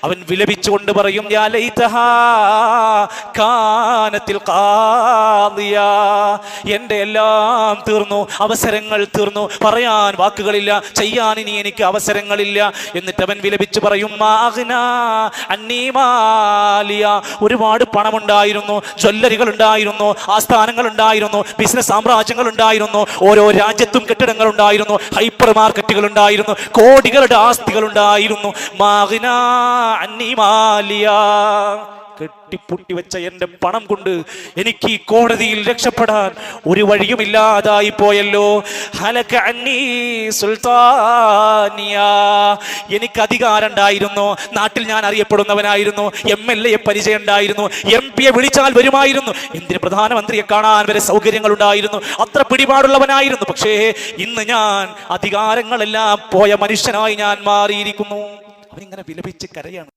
അവൻ വിലപിച്ചുകൊണ്ട് പറയും, യാ ലൈതഹാ കാനത്തിൽ ഖാദിയ, എൻ്റെ എല്ലാം തീർന്നു, അവസരങ്ങൾ തീർന്നു, പറയാൻ വാക്കുകളില്ല, ചെയ്യാൻ ഇനി എനിക്ക് അവസരങ്ങളില്ല. എന്നിട്ട് അവൻ വിലപിച്ചു പറയും, മാ അഗ്നാ അന്നീ മാലിയ, ഒരുപാട് പണമുണ്ടായിരുന്നു, ജ്വല്ലറികൾ ഉണ്ടായിരുന്നു, ആസ്ഥാനങ്ങൾ ഉണ്ടായിരുന്നു, ബിസിനസ് സാമ്രാജ്യങ്ങൾ ഉണ്ടായിരുന്നു, ഓരോ രാജ്യത്തും കെട്ടിടങ്ങൾ ഉണ്ടായിരുന്നു, ഹൈപ്പർ മാർക്കറ്റുകൾ ഉണ്ടായിരുന്നു, കോടികളുടെ ആസ്തികൾ ഉണ്ടായിരുന്നു. മാ അഗ്നാ അന്നീ മാലിയ, കെട്ടിപ്പുട്ടി വെച്ച എന്റെ പണം കൊണ്ട് എനിക്ക് ഈ കോടതിയിൽ രക്ഷപ്പെടാൻ ഒരു വഴിയുമില്ലാതായി പോയല്ലോ. ഹലക അന്നീ സുൽത്താനിയ, എനിക്ക് അധികാരം ഉണ്ടായിരുന്നു, നാട്ടിൽ ഞാൻ അറിയപ്പെടുന്നവനായിരുന്നു, MLA പരിചയം ഉണ്ടായിരുന്നു, MP വിളിച്ചാൽ വരുമായിരുന്നു, എന്തിന് പ്രധാനമന്ത്രിയെ കാണാൻ വരെ സൗകര്യങ്ങൾ ഉണ്ടായിരുന്നു, അത്ര പിടിപാടുള്ളവനായിരുന്നു. പക്ഷേ ഇന്ന് ഞാൻ അധികാരങ്ങളെല്ലാം പോയ മനുഷ്യനായി ഞാൻ മാറിയിരിക്കുന്നു. അവനിങ്ങനെ വിലപിച്ച് കരയാണ്.